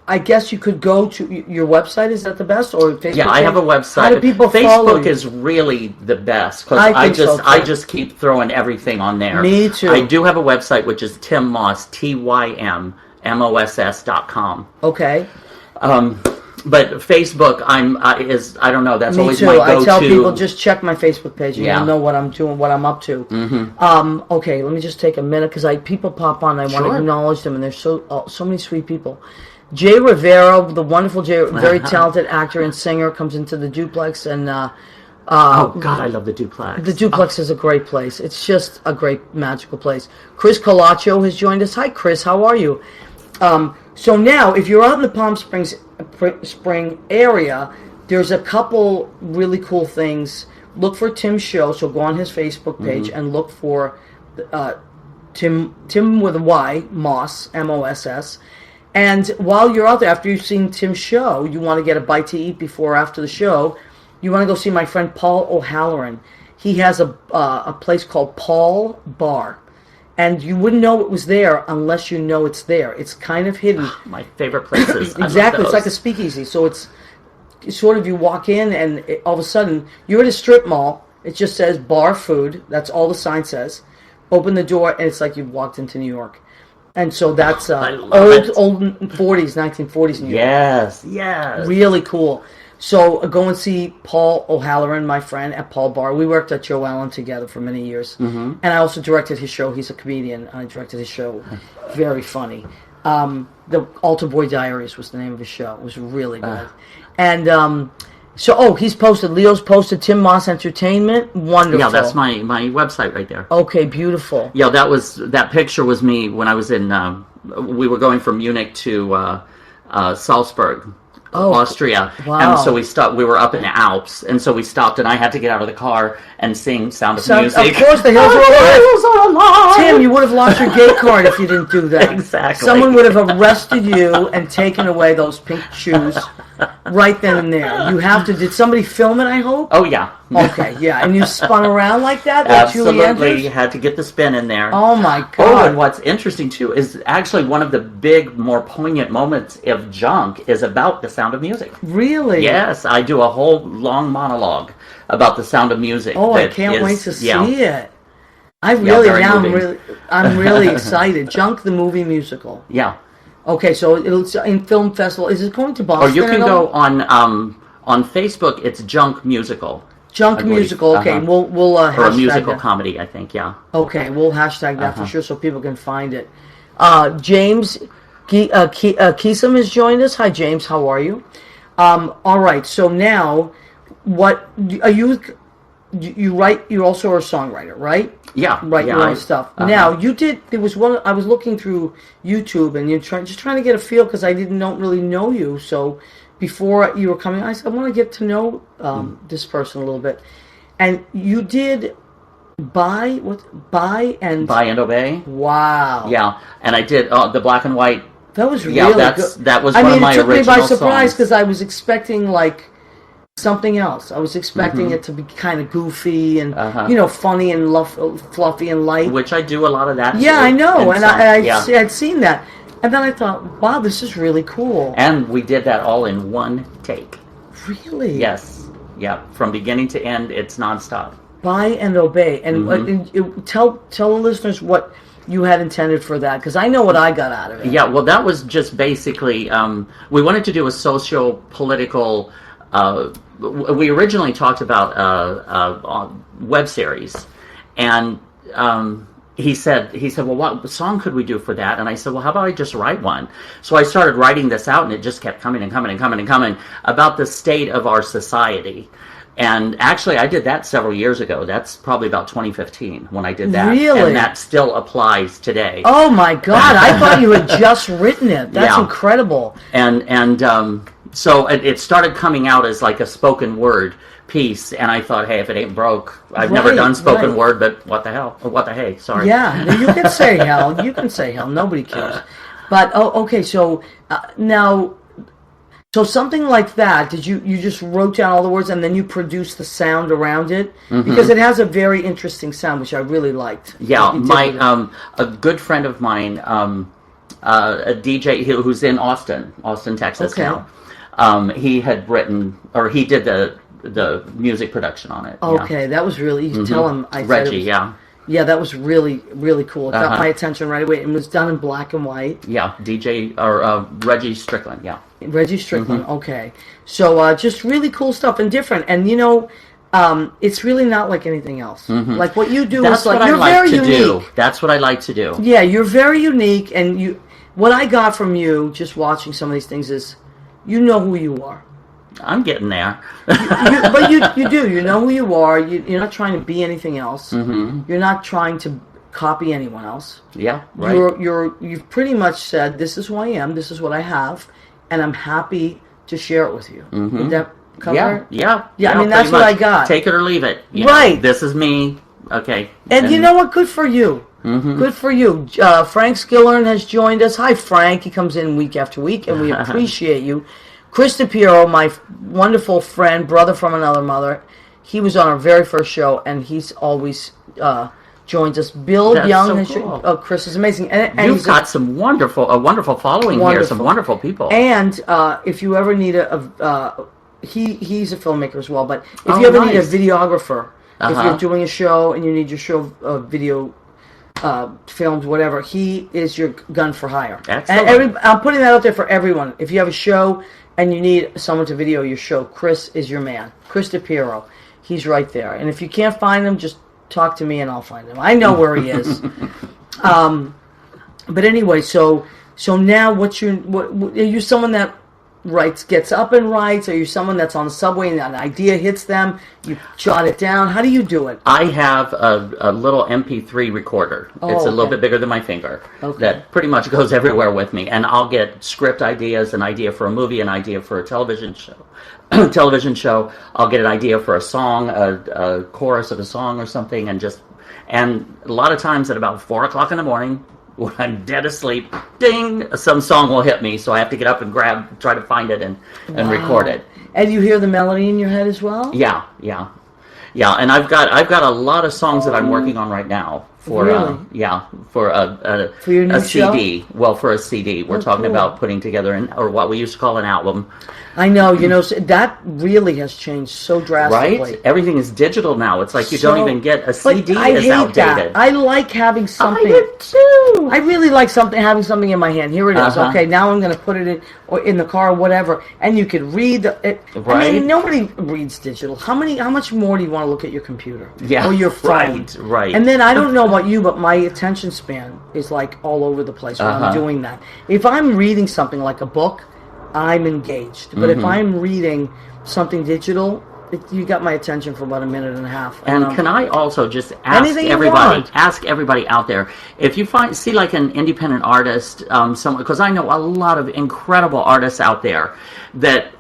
I guess you could go to your website. Is that the best, or Facebook? Yeah, I have a website. How do people follow you? Facebook is really the best, because I just keep throwing everything on there. Me too. I do have a website, which is Tim Moss, TYMMOSS.com. Okay. But Facebook, I don't know. That's always my go-to. I tell people, just check my Facebook page, and you'll know what I'm doing, what I'm up to. Mm-hmm. Okay, let me just take a minute, because people pop on. I want to acknowledge them, and there's so many sweet people. Jay Rivera, the wonderful Jay, very talented actor and singer, comes into the Duplex, and oh God, I love the Duplex. The Duplex is a great place. It's just a great magical place. Chris Colaccio has joined us. Hi, Chris. How are you? So now, if you're out in the Palm Springs area, there's a couple really cool things. Look for Tim's show. So go on his Facebook page and look for Tim with a Y, Moss, MOSS. And while you're out there, after you've seen Tim's show, you want to get a bite to eat before or after the show, you want to go see my friend Paul O'Halloran. He has a place called Paul Bar. And you wouldn't know it was there unless you know it's there. It's kind of hidden. My favorite places. Exactly. It's like a speakeasy. So it's sort of, you walk in and all of a sudden, you're at a strip mall. It just says bar food. That's all the sign says. Open the door and it's like you've walked into New York. And so that's old 1940s New York. Yes. Really cool. So go and see Paul O'Halloran, my friend, at Paul Bar. We worked at Joe Allen together for many years. And I also directed his show. He's a comedian. I directed his show. Very funny. The Altar Boy Diaries was the name of his show. It was really good. And he's posted. Leo's posted Tim Moss Entertainment. Wonderful. Yeah, that's my website right there. Okay, beautiful. Yeah, that picture was me when I was in. We were going from Munich to Salzburg, Austria. Wow. And so we were up in the Alps, and so we stopped, and I had to get out of the car and sing Sound of Music. Of course, the hills are alive. Tim, you would have lost your gate card if you didn't do that. Exactly. Someone would have arrested you and taken away those pink shoes right then and there. You have to. Did somebody film it, I hope? Oh, yeah. Okay, yeah. And you spun around like that? Absolutely. Had to get the spin in there. Oh, my God. Oh, and what's interesting, too, is actually one of the big, more poignant moments of Junk is about the Sound of Music. Really? Yes, I do a whole long monologue about the Sound of Music. Oh, I can't wait to see it. I'm really excited. Junk, the movie musical. Yeah. Okay, so it's in film festival. Is it going to Boston? Or you can go on Facebook. It's Junk Musical. Junk Musical. Okay, we'll hashtag or a musical that. comedy, I think. Yeah. Okay, we'll hashtag that for sure so people can find it. James Keesum has joined us. Hi, James. How are you? All right. So now, what are you? You write. You also are a songwriter, right? Yeah. Write your own stuff. Now you did. There was one. I was looking through YouTube, and you're trying to get a feel because I didn't really know you. So before you were coming, I said I want to get to know this person a little bit. And you did Buy and Obey. Wow. Yeah, and I did the black and white. That was really good. That was one of my original songs. It took me by surprise because I was expecting like something else. I was expecting it to be kind of goofy and funny and fluffy and light. Which I do a lot of that. Yeah, I know, and I'd seen that, and then I thought, wow, this is really cool. And we did that all in one take. Really? Yes. Yeah, from beginning to end, it's nonstop. Buy and Obey, and tell the listeners what you had intended for that, because I know what I got out of it. Yeah, well, that was just basically we wanted to do a socio-political. We originally talked about a web series, and he said, well, what song could we do for that? And I said, well, how about I just write one? So I started writing this out, and it just kept coming and coming and coming and coming about the state of our society. And actually, I did that several years ago. That's probably about 2015 when I did that. Really? And that still applies today. Oh, my God. I thought you had just written it. That's incredible. And so it started coming out as like a spoken word piece, and I thought, hey, if it ain't broke, I've never done spoken word, but what the hell? What the hey, sorry. Yeah, you can say hell. You can say hell. Nobody cares. But, okay, so now... So something like that, did you just wrote down all the words and then you produced the sound around it? Because it has a very interesting sound, which I really liked. Yeah, a good friend of mine, a DJ who's in Austin, Texas now. He had written, or he did the music production on it. Okay, that was really, you tell him. Reggie, Yeah, that was really, really cool. It got my attention right away. It was done in black and white. Yeah, Reggie Strickland, Reggie Strickland, okay. So just really cool stuff and different. And, it's really not like anything else. Like what you do is like, you're very unique. That's what I like to do. Yeah, you're very unique. And what I got from you just watching some of these things is you know who you are. I'm getting there. But you do. You know who you are. You're not trying to be anything else. You're not trying to copy anyone else. Yeah, right. You've pretty much said, this is who I am, this is what I have, and I'm happy to share it with you. Did that cover it? Yeah. I mean, that's what I got. Take it or leave it. Right. This is me. Okay. And you know what? Good for you. Good for you. Frank Skillern has joined us. Hi, Frank. He comes in week after week, and we appreciate you. Chris DePiero, my wonderful friend, brother from another mother, he was on our very first show, and he's always joins us. Bill That's Young, so cool. Chris is amazing, and you've got a wonderful following here. Some wonderful people. And if you ever need he's a filmmaker as well. But if you ever need a videographer, if you're doing a show and you need your show video filmed, whatever, he is your gun for hire. Excellent. And I'm putting that out there for everyone. If you have a show and you need someone to video your show, Chris is your man. Chris DePiero. He's right there. And if you can't find him, just talk to me and I'll find him. I know where he is. But anyway, so now what are you someone that gets up and writes? Are you someone that's on the subway and an idea hits them, you jot it down? How do you do it? I have a little MP3 recorder. It's a little bit bigger than my finger. That pretty much goes everywhere with me. And I'll get script ideas, an idea for a movie, an idea for a television show. I'll get an idea for a song, a chorus of a song or something, and a lot of times at about 4 o'clock in the morning, when I'm dead asleep, ding, some song will hit me, so I have to get up and try to find it and record it. And you hear the melody in your head as well? Yeah. And I've got a lot of songs that I'm working on right now for for your new CD. Show? Well, for a CD, we're talking about putting together or what we used to call an album. I know, that really has changed so drastically. Right? Everything is digital now. It's like you don't even get a CD. I hate outdated. That. I like having something. I did too. I really like having something in my hand. Here it is. Okay, now I'm going to put it in the car or whatever, and you can read it. Right. I mean, nobody reads digital. How much more do you want to look at your computer? Yeah. Or your phone? Right. And then I don't know about you, but my attention span is like all over the place when I'm Uh-huh. doing that. If I'm reading something like a book, I'm engaged. But if I'm reading something digital, you got my attention for about a minute and a half. And can I also just ask Anything you everybody, want. out there, if you see like an independent artist, someone, because I know a lot of incredible artists out there that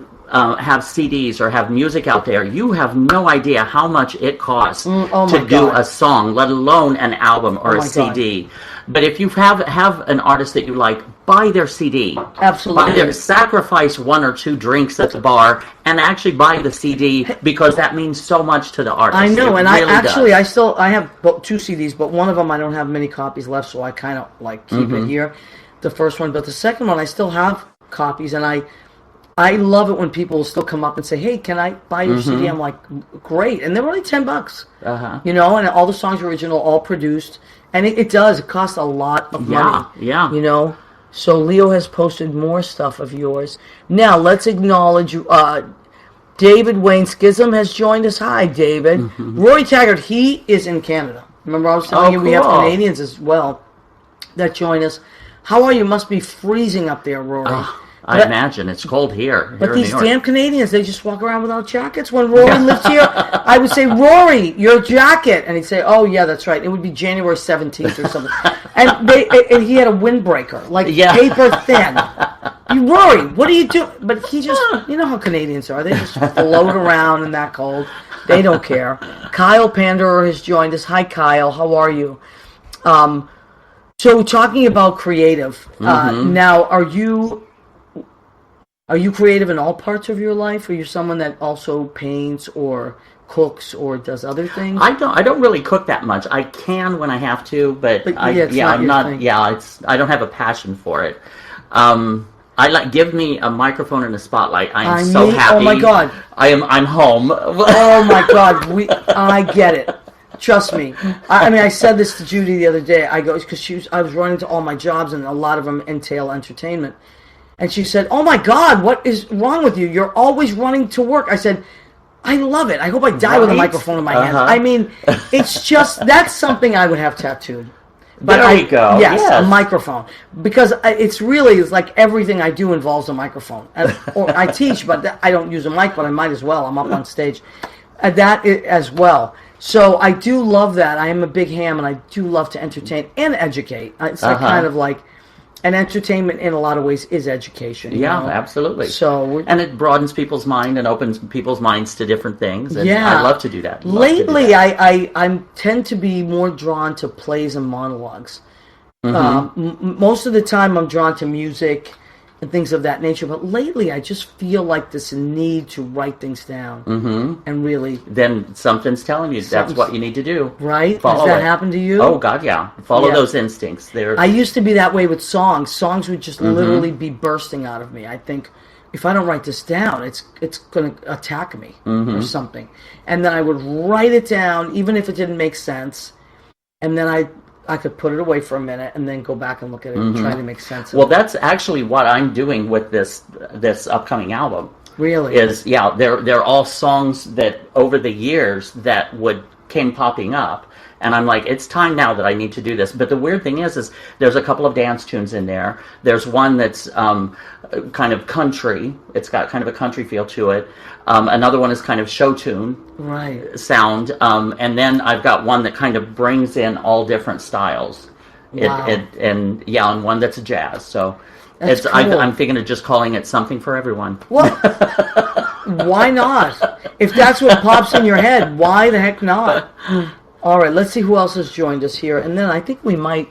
have CDs or have music out there, you have no idea how much it costs to do a song, let alone an album or a CD. But if you have an artist that you like, buy their CD. Absolutely. Sacrifice 1 or 2 drinks at the bar and actually buy the CD, because that means so much to the artist. I know, It and really does. I have 2 CDs, but one of them I don't have many copies left, so I kind of like keep it here. The first one, but the second one I still have copies, and I love it when people still come up and say, "Hey, can I buy your CD?" I'm like, "Great!" And they're only $10, you know, and all the songs are original, all produced, and it costs a lot of money, you know. So Leo has posted more stuff of yours. Now let's acknowledge David Wayne Schism has joined us. Hi, David. Rory Taggart, he is in Canada. Remember I was telling you we have cool. Canadians as well that join us. How are you? Must be freezing up there, Rory. I imagine it's cold here. But in New these York. damn Canadians, they just walk around without jackets. When Rory lived here, I would say, "Rory, your jacket," and he'd say, "Oh yeah, that's right." It would be January 17th or something, and he had a windbreaker, like paper thin. Rory, what do you do? But he just, you know how Canadians are. They just float around in that cold. They don't care. Kyle Panderer has joined us. Hi, Kyle. How are you? So talking about creative, now are you creative in all parts of your life? Are you someone that also paints or cooks or does other things? I don't really cook that much. I can when I have to, but not your thing. I don't have a passion for it. Give me a microphone and a spotlight. I am so happy. Oh my God. I'm home. Oh my God. I get it. Trust me. I mean, I said this to Judy the other day. I go, because I was running to all my jobs, and a lot of them entail entertainment. And she said, "Oh my God, what is wrong with you? You're always running to work." I said, "I love it. I hope I die with a microphone in my hands." I mean, it's just, that's something I would have tattooed. But there you go. Yes, a microphone. Because it's like everything I do involves a microphone. Or I teach, but I don't use a mic, but I might as well. I'm up on stage. That as well. So I do love that. I am a big ham, and I do love to entertain and educate. It's like kind of like, and entertainment in a lot of ways is education. You know? Absolutely. So and it broadens people's mind and opens people's minds to different things. And yeah, I love to do that. Lately, I tend to be more drawn to plays and monologues. Most of the time, I'm drawn to music and things of that nature. But lately, I just feel like this need to write things down and really. Then something's telling you that's what you need to do. Right? Follow Has that it. happened to you? Oh God, yeah. Follow those instincts. I used to be that way with songs. Songs would just literally be bursting out of me. I think, if I don't write this down, it's going to attack me or something. And then I would write it down, even if it didn't make sense. And then I could put it away for a minute and then go back and look at it and try to make sense of it. Well, that's actually what I'm doing with this upcoming album. Really? They're all songs that over the years that came popping up, and I'm like, it's time now that I need to do this. But the weird thing is there's a couple of dance tunes in there. There's one that's kind of country. It's got kind of a country feel to it. Another one is kind of show tune sound, and then I've got one that kind of brings in all different styles. Wow. And one that's a jazz. So That's cool. I'm thinking of just calling it something for everyone. Well, why not? If that's what pops in your head, why the heck not? All right, let's see who else has joined us here. And then I think we might...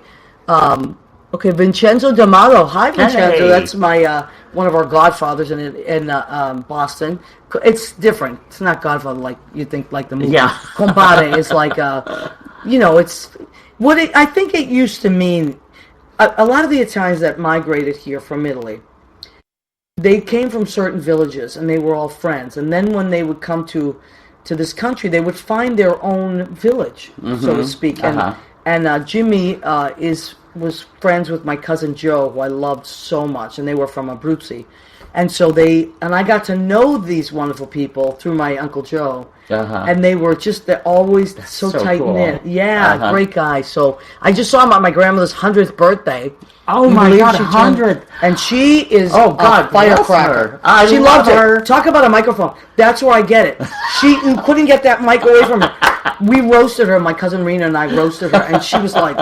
okay, Vincenzo D'Amato. Hi, Vincenzo. Hey. That's my one of our godfathers in Boston. It's different. It's not Godfather like you think, like the movie. Yeah. Compadre is like, it's... I think it used to mean... A lot of the Italians that migrated here from Italy, they came from certain villages, and they were all friends. And then when they would come to this country, they would find their own village, so to speak. And Jimmy was friends with my cousin Joe, who I loved so much, and they were from Abruzzi. And so I got to know these wonderful people through my Uncle Joe. And they're always so tight knit. Cool. Yeah, great guy. So I just saw him on my grandmother's 100th birthday. Oh my God, 100th! And she is a firecracker. She loved her. it. Talk about a microphone. That's where I get it. She couldn't get that mic away from her. We roasted her. My cousin Rena and I roasted her, and she was like,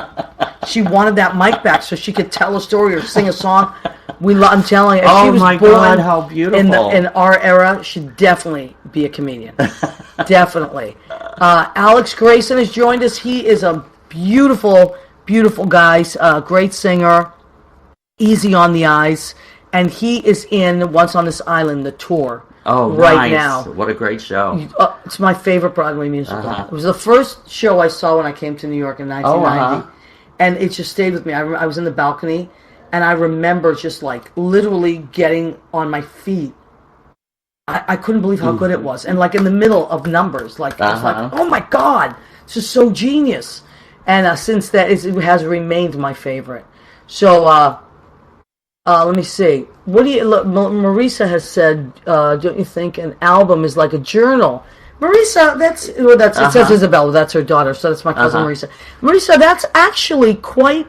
she wanted that mic back so she could tell a story or sing a song. I'm telling you, if she was my born God, how beautiful! In our era, she'd definitely be a comedian. Definitely. Alex Grayson has joined us. He is a beautiful, beautiful guy. Great singer. Easy on the eyes. And he is in Once on This Island, the tour. Oh, right nice. now. What a great show. It's my favorite Broadway musical. It was the first show I saw when I came to New York in 1990. And it just stayed with me. I was in the balcony, and I remember just like literally getting on my feet. I couldn't believe how good it was. And like in the middle of numbers, like I was like, oh my God, this is so genius. And since that, it has remained my favorite. So let me see. What do you look? Marisa has said, don't you think an album is like a journal? Marisa, it says Isabel. That's her daughter. So that's my cousin Marisa. Marisa, that's actually quite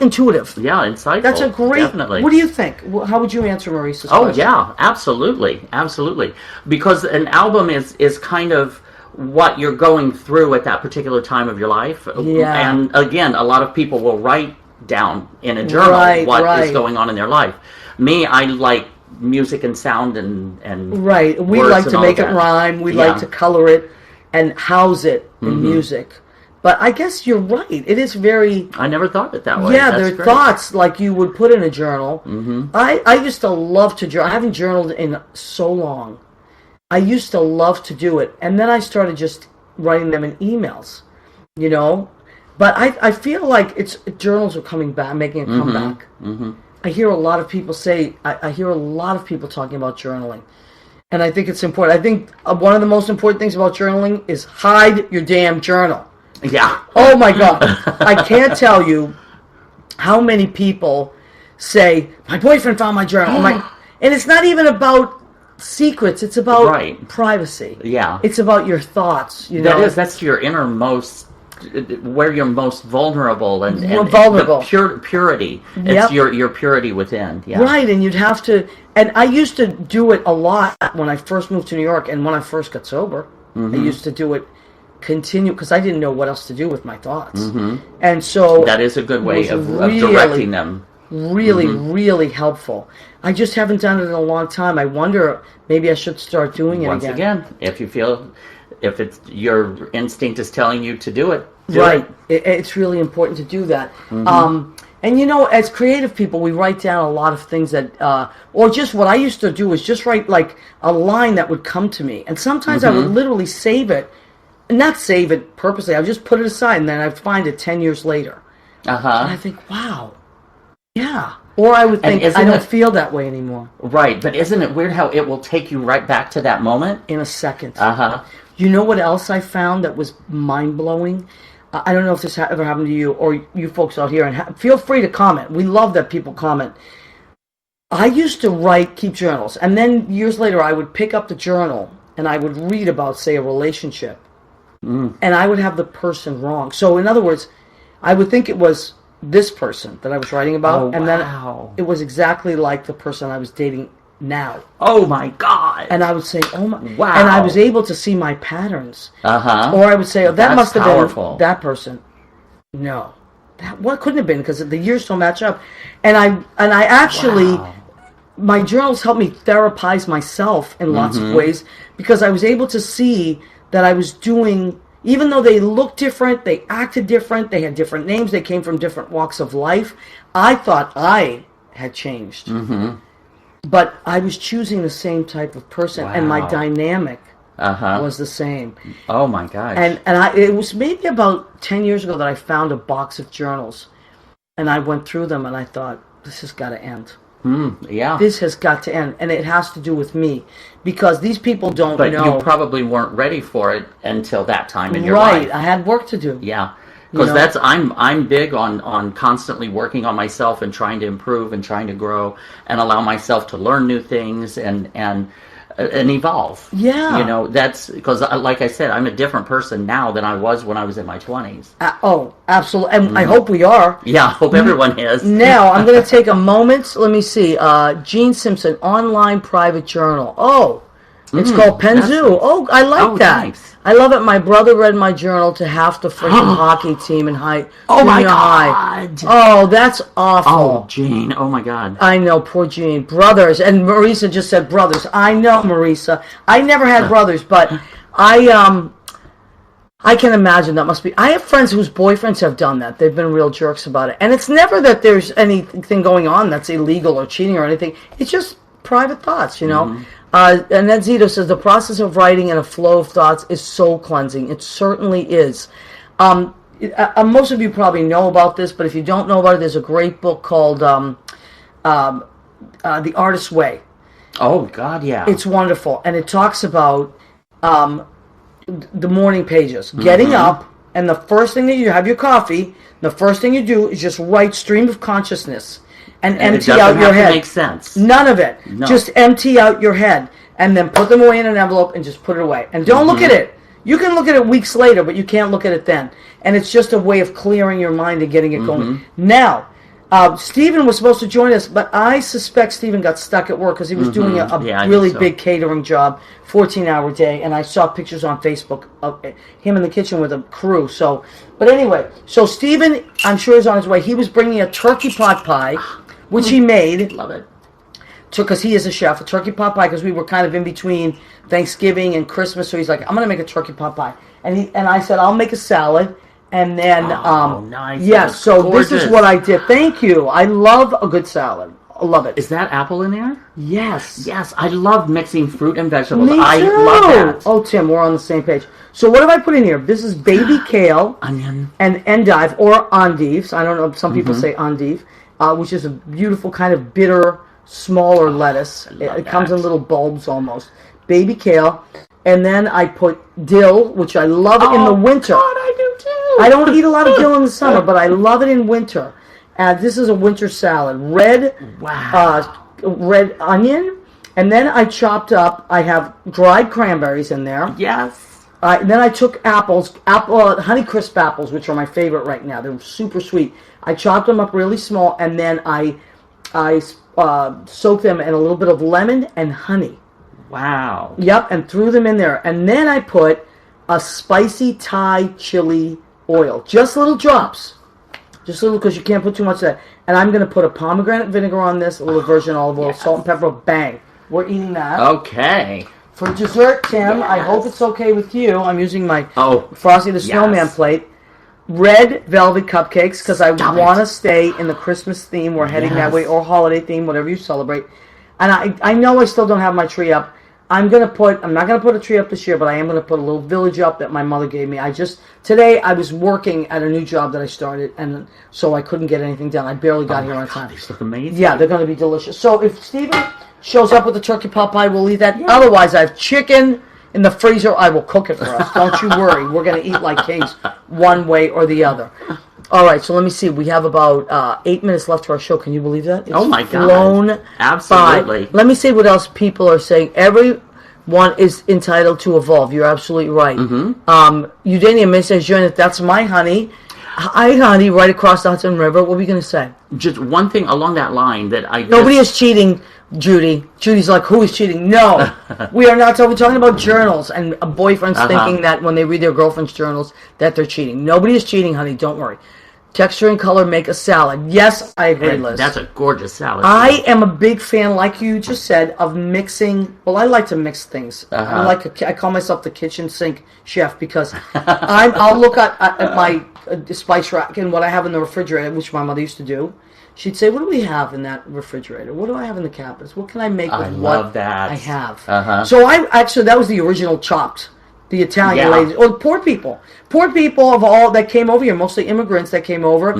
intuitive. Yeah, insightful. That's a great. Definitely. What do you think? How would you answer Marisa's question? Oh yeah, absolutely. Because an album is kind of what you're going through at that particular time of your life. Yeah. And again, a lot of people will write down in a journal what is going on in their life. Me, I like music and sound and right. We words like to and make all it that. rhyme. We like to color it and house it in music. But I guess you're right. It is very. I never thought it that way. Yeah, That's there are great. thoughts like you would put in a journal. I used to love to journal. I haven't journaled in so long. I used to love to do it, and then I started just writing them in emails. You know, but I feel like journals are coming back, making a comeback. I hear a lot of people say. I hear a lot of people talking about journaling. And I think it's important. I think one of the most important things about journaling is hide your damn journal. Yeah. Oh my God. I can't tell you how many people say, my boyfriend found my journal. And it's not even about secrets. It's about privacy. Yeah. It's about your thoughts. You know? That's your innermost, where you're most vulnerable and vulnerable. The purity. It's your purity within. Yeah. Right, and you'd have to, and I used to do it a lot when I first moved to New York and when I first got sober. I used to do it continue because I didn't know what else to do with my thoughts. And so that is a good way of directing them. Really, really helpful. I just haven't done it in a long time. I wonder, maybe I should start doing it Once again, if you feel, if it's your instinct is telling you to do it, do it. It's really important to do that. And you know, as creative people, we write down a lot of things that, or just what I used to do is just write like a line that would come to me. And sometimes I would literally save it, not save it purposely, I would just put it aside and then I'd find it 10 years later. And I think, wow. Yeah. Or I would think, I don't feel that way anymore. Right, but isn't it weird how it will take you right back to that moment? In a second. You know what else I found that was mind-blowing? I don't know if this ever happened to you or you folks out here, and feel free to comment. We love that people comment. I used to keep journals, and then years later I would pick up the journal and I would read about, say, a relationship, and I would have the person wrong. So in other words, I would think it was this person that I was writing about, and then it was exactly like the person I was dating now. Oh my God. And I would say, oh my, wow. And I was able to see my patterns. Or I would say, oh, that must have been that person. No, what couldn't have been, because the years don't match up. And I actually, my journals helped me therapize myself in lots of ways, because I was able to see that I was doing, even though they looked different, they acted different, they had different names, they came from different walks of life, I thought I had changed. But I was choosing the same type of person, and my dynamic was the same. Oh my gosh. And it was maybe about 10 years ago that I found a box of journals, and I went through them, and I thought, this has got to end. This has got to end, and it has to do with me, because these people don't know. But you probably weren't ready for it until that time in your life. Right, I had work to do. Yeah. Because I'm big on constantly working on myself and trying to improve and trying to grow and allow myself to learn new things and evolve. Yeah. You know, that's because, like I said, I'm a different person now than I was when I was in my 20s. Oh, absolutely. And I hope we are. Yeah, I hope everyone is. Now, I'm going to take a moment. Let me see. Gene Simpson, online private journal. Oh, it's called Penzu. Nice. Oh, I like that. Nice. I love it. My brother read my journal to half the freaking hockey team in high. Oh, my junior high. God. Oh, that's awful. Oh, Gene. Oh, my God. I know, poor Gene. Brothers. And Marisa just said brothers. I know, Marisa. I never had brothers, but I can imagine that must be. I have friends whose boyfriends have done that. They've been real jerks about it. And it's never that there's anything going on that's illegal or cheating or anything. It's just private thoughts, you know. And then Zito says, the process of writing in a flow of thoughts is soul cleansing. It certainly is. Most of you probably know about this, but if you don't know about it, there's a great book called The Artist's Way. Oh, God, yeah. It's wonderful. And it talks about the morning pages. Getting up, and the first thing that you have your coffee, the first thing you do is just write stream of consciousness. And empty out your head. It makes sense. None of it. No. Just empty out your head. And then put them away in an envelope and just put it away. And don't look at it. You can look at it weeks later, but you can't look at it then. And it's just a way of clearing your mind and getting it going. Now, Stephen was supposed to join us, but I suspect Stephen got stuck at work because he was doing a really big catering job, 14-hour day, and I saw pictures on Facebook of him in the kitchen with a crew. So, but anyway, so Stephen, I'm sure is on his way. He was bringing a turkey pot pie, which he made. Love it. Because he is a chef, a turkey pot pie, because we were kind of in between Thanksgiving and Christmas, so he's like, I'm going to make a turkey pot pie. And I said, I'll make a salad. And then, nice. yeah, so gorgeous. This is what I did. Thank you. I love a good salad. I love it. Is that apple in there? Yes. Yes, I love mixing fruit and vegetables. Me too. I love that. Oh, Tim, we're on the same page. So what have I put in here? This is baby kale. Onion. And endive, or endives. I don't know, some people say endive, which is a beautiful kind of bitter, smaller lettuce. It comes in little bulbs almost. Baby kale. And then I put dill, which I love it in the winter. God, I do too. I don't eat a lot of dill in the summer, but I love it in winter. This is a winter salad. Red onion. And then I chopped up, I have dried cranberries in there. Yes. Then I took Honeycrisp apples, which are my favorite right now. They're super sweet. I chopped them up really small, and then I soaked them in a little bit of lemon and honey. Wow. Yep, and threw them in there. And then I put a spicy Thai chili oil. Just little drops. Just little, because you can't put too much of that. And I'm going to put a pomegranate vinegar on this, a little virgin olive oil, salt and pepper, bang. We're eating that. Okay. For dessert, Tim, I hope it's okay with you. I'm using my Frosty the Snowman plate. Red velvet cupcakes, because I want to stay in the Christmas theme. We're heading that way, or holiday theme, whatever you celebrate. And I know I still don't have my tree up. I'm not going to put a tree up this year, but I am going to put a little village up that my mother gave me. Today I was working at a new job that I started, and so I couldn't get anything done. I barely got here on time. These look amazing. Yeah, they're going to be delicious. So if Steven shows up with the turkey pot pie, we'll eat that. Yeah. Otherwise, I have chicken in the freezer. I will cook it for us. Don't you worry. We're going to eat like kings one way or the other. All right, so let me see. We have about 8 minutes left to our show. Can you believe that? It's my God. Flown Absolutely. by. Let me see what else people are saying. Everyone is entitled to evolve. You're absolutely right. Eudania May says, that's my honey. Hi, honey, right across the Hudson River. What are we going to say? Just one thing along that line that Nobody is cheating, Judy. Judy's like, who is cheating? No, we are not. We're talking about journals and boyfriends thinking that when they read their girlfriend's journals that they're cheating. Nobody is cheating, honey. Don't worry. Texture and color make a salad. Yes, I agree, Liz. That's a gorgeous salad. I am a big fan, like you just said, of mixing. Well, I like to mix things. I call myself the kitchen sink chef because I'll look at my spice rack and what I have in the refrigerator, which my mother used to do. She'd say, what do we have in that refrigerator? What do I have in the cabinets? What can I make with what I have? So that was the original Chopped. The Italian ladies, or poor people of all that came over here, mostly immigrants that came over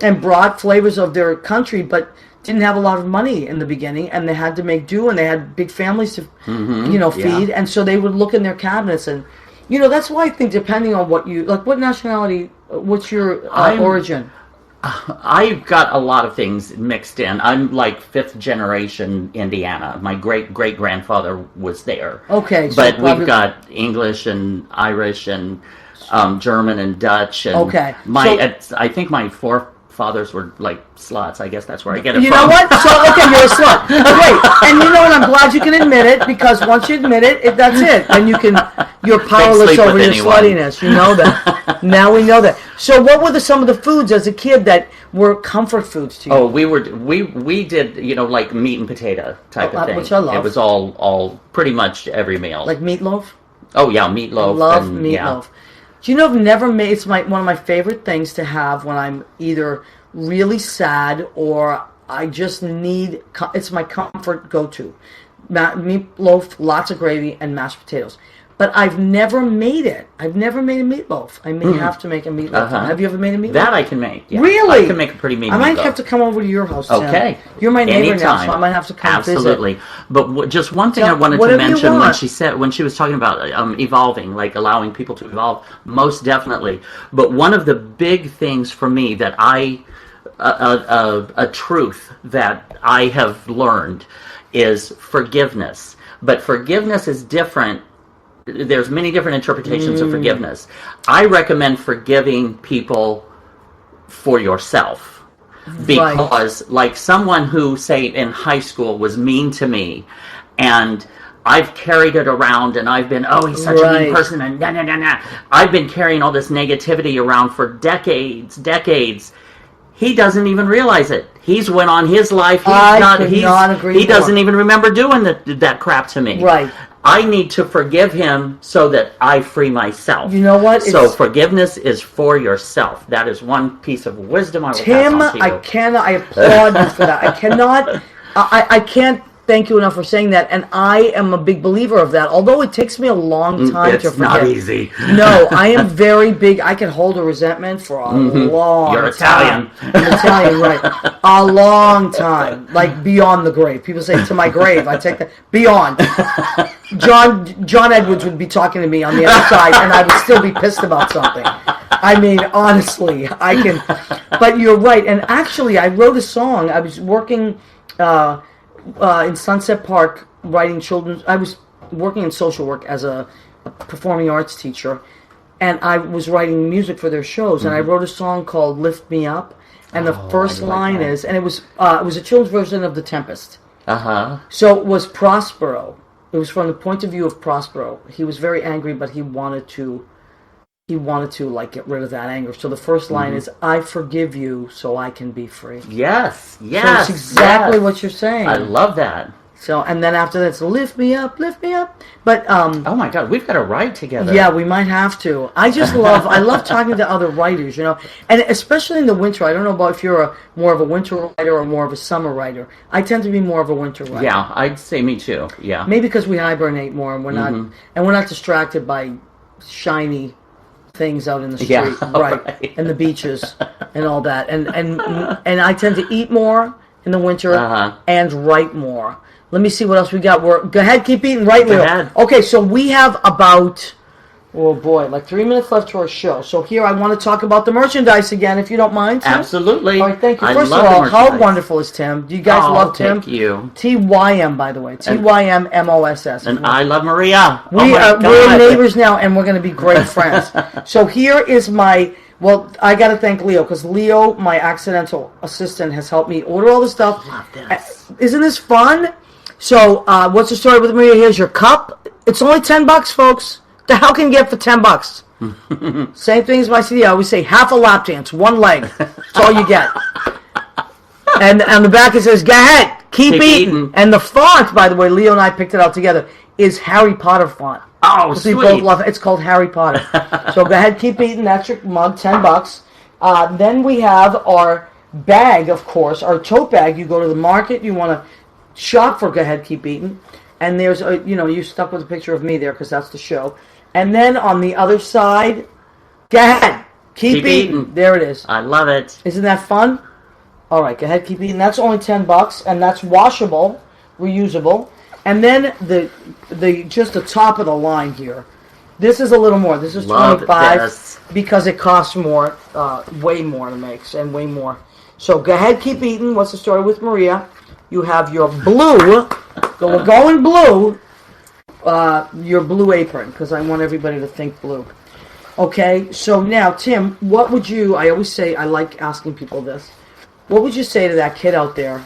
and brought flavors of their country, but didn't have a lot of money in the beginning, and they had to make do, and they had big families to, feed, and so they would look in their cabinets, and That's why I think depending on what nationality, what's your origin? I've got a lot of things mixed in. I'm like 5th generation Indiana. My great-great-grandfather was there. Okay. But we've got English and Irish and German and Dutch. And okay. I think my forefathers were like sluts. I guess that's where I get it from. You know what? So, okay, you're a slut. Great. And you know what? I'm glad you can admit it, because once you admit it, that's it. And you're powerless over your sluttiness. You know that. Now we know that. So what were some of the foods as a kid that were comfort foods to you? Oh, we did, like meat and potato type of thing. Which I love. It was all pretty much every meal. Like meatloaf? Oh, yeah, meatloaf. I love meatloaf. Yeah. Do you know I've never made, it's one of my favorite things to have when I'm either really sad or I just need, it's my comfort go-to. Meatloaf, lots of gravy, and mashed potatoes. But I've never made it. I've never made a meatloaf. I may have to make a meatloaf. Have you ever made a meatloaf? That I can make. Yeah. Really? I can make a pretty mean meatloaf. I might have to come over to your house, Tim. Okay. You're my neighbor Anytime. now, so I might have to come Absolutely. visit. But just one thing I wanted to mention when she was talking about evolving, like allowing people to evolve, most definitely. But one of the big things for me that a truth that I have learned is forgiveness. But forgiveness is different. There's many different interpretations of forgiveness. I recommend forgiving people for yourself. Because, like, someone who, say, in high school was mean to me, and I've carried it around, and I've been, he's such a mean person, and nah. I've been carrying all this negativity around for decades. He doesn't even realize it. He's went on his life. He doesn't even remember doing that crap to me. Right. I need to forgive him so that I free myself. You know what? So forgiveness is for yourself. That is one piece of wisdom I will pass on to you. I applaud you for that. I can't thank you enough for saying that, and I am a big believer of that, although it takes me a long time to forget. It's not easy. No, I am very big. I can hold a resentment for a long You're time. Italian. I'm Italian, right. A long time. Like beyond the grave. People say to my grave. I take that. Beyond. John Edwards would be talking to me on the other side, and I would still be pissed about something. I mean, honestly, I can. But you're right. And actually, I wrote a song. I was working in Sunset Park writing children's. I was working in social work as a performing arts teacher, and I was writing music for their shows. And I wrote a song called "Lift Me Up," and the first line is, and it was a children's version of "The Tempest." So it was Prospero. It was from the point of view of Prospero. He was very angry, but he wanted to like get rid of that anger. So the first line is, "I forgive you so I can be free." Yes. So it's exactly what you're saying. I love that. So, and then after that, it's lift me up. But oh my God, we've got to write together. Yeah, we might have to. I love talking to other writers, and especially in the winter. I don't know about if you're more of a winter writer or more of a summer writer. I tend to be more of a winter writer. Yeah, I'd say me too. Yeah, maybe because we hibernate more and we're not distracted by shiny things out in the street, right, and the beaches and all that. And I tend to eat more in the winter and write more. Let me see what else we got. Go ahead, keep eating. Right, Leo. Okay, so we have about, like 3 minutes left to our show. So here I want to talk about the merchandise again, if you don't mind, Tim. Absolutely. All right, thank you. First of all, how wonderful is Tim? Do you guys love Tim? Thank you. TYM, by the way. TYMMOSS. And I love Maria. We're neighbors now, and we're going to be great friends. So here is my... Well, I got to thank Leo, because Leo, my accidental assistant, has helped me order all the stuff. I love this. Isn't this fun? So, what's the story with Maria? Here's your cup. It's only $10, folks. The hell can you get for $10? Same thing as my CD. I always say half a lap dance, one leg. That's all you get. And on the back it says, "Go ahead, keep eating." And the font, by the way, Leo and I picked it out together, is Harry Potter font. Oh, sweet. We both love it. It's called Harry Potter. So go ahead, keep eating. That's your mug, $10. Then we have our bag, of course, our tote bag. You go to the market, you want to shop for Go Ahead, Keep Eating. And there's you stuck with a picture of me there because that's the show. And then on the other side, Go Ahead, Keep Eating. There it is. I love it. Isn't that fun? All right, Go Ahead, Keep Eating. That's only $10, and that's washable, reusable. And then the just the top of the line here This is a little more. This is Love 25 this. because it costs more, way more to make, and way more. So go ahead, keep eating. What's the story with Maria? You have your blue. We're going blue. Your blue apron, because I want everybody to think blue. Okay, so now, Tim, what would you, I always say, I like asking people this, what would you say to that kid out there,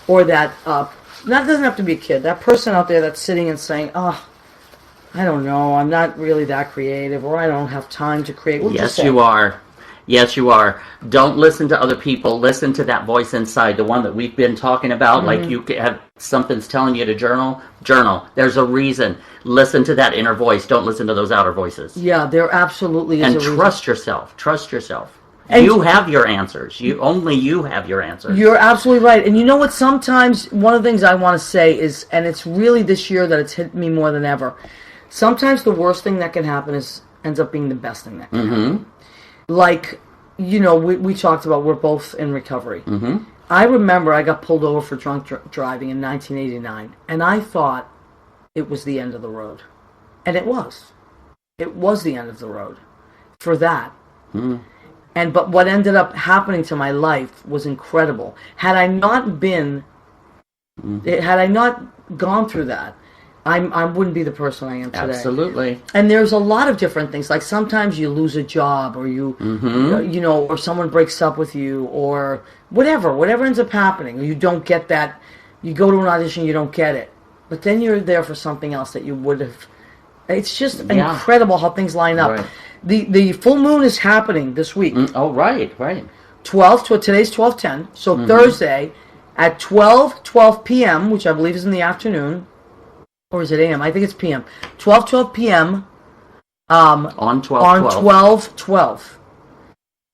or that, that doesn't have to be a kid, that person out there that's sitting and saying, oh, I don't know, I'm not really that creative, or I don't have time to create. What would Yes, you say? you are. Yes, you are. Don't listen to other people. Listen to that voice inside, the one that we've been talking about. Like you have something's telling you to journal. Journal. There's a reason. Listen to that inner voice. Don't listen to those outer voices. Yeah, there absolutely is And a reason. trust yourself. Trust yourself. And you have your answers. Only you have your answers. You're absolutely right. And you know what? Sometimes one of the things I want to say is, and it's really this year that it's hit me more than ever. Sometimes the worst thing that can happen ends up being the best thing that can happen. Like, you know, we talked about we're both in recovery. I remember I got pulled over for drunk driving in 1989, and I thought it was the end of the road. And it was. It was the end of the road for that. But what ended up happening to my life was incredible. Had I not gone through that, I wouldn't be the person I am today. Absolutely. And there's a lot of different things. Like sometimes you lose a job, or you know, or someone breaks up with you, or whatever ends up happening, or you don't get that. You go to an audition, you don't get it, but then you're there for something else that you would have. It's just incredible how things line up. Right. The full moon is happening this week. Oh, right. Today's 12:10. So Thursday at 12 p.m., which I believe is in the afternoon. Or is it a.m.? I think it's p.m. 12 p.m. On 12/12.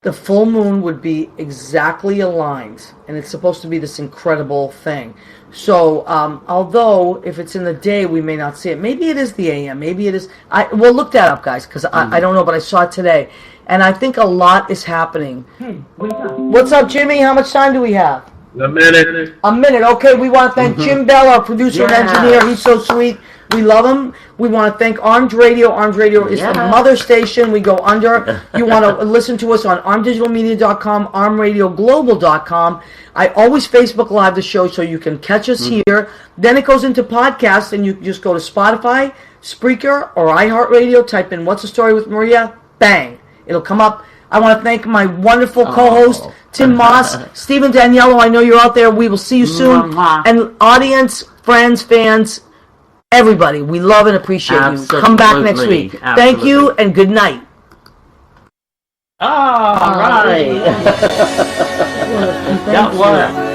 The full moon would be exactly aligned, and it's supposed to be this incredible thing. So, although if it's in the day, we may not see it. Maybe it is the a.m. Maybe it is. We'll look that up, guys, because I don't know, but I saw it today, and I think a lot is happening. Hey, wake up! What's up, Jimmy? How much time do we have? A minute. A minute. Okay, we want to thank Jim Bell, our producer and engineer. He's so sweet. We love him. We want to thank Armed Radio. Armed Radio is the mother station. We go under. You want to listen to us on armeddigitalmedia.com, armradioglobal.com. I always Facebook Live the show so you can catch us here. Then it goes into podcasts, and you just go to Spotify, Spreaker, or iHeartRadio. Type in What's the Story with Maria? Bang. It'll come up. I want to thank my wonderful co-host, Tim Moss, Stephen Daniello. I know you're out there. We will see you soon. And audience, friends, fans, everybody, we love and appreciate you. Come back next week. Thank you, and good night. All right. That was.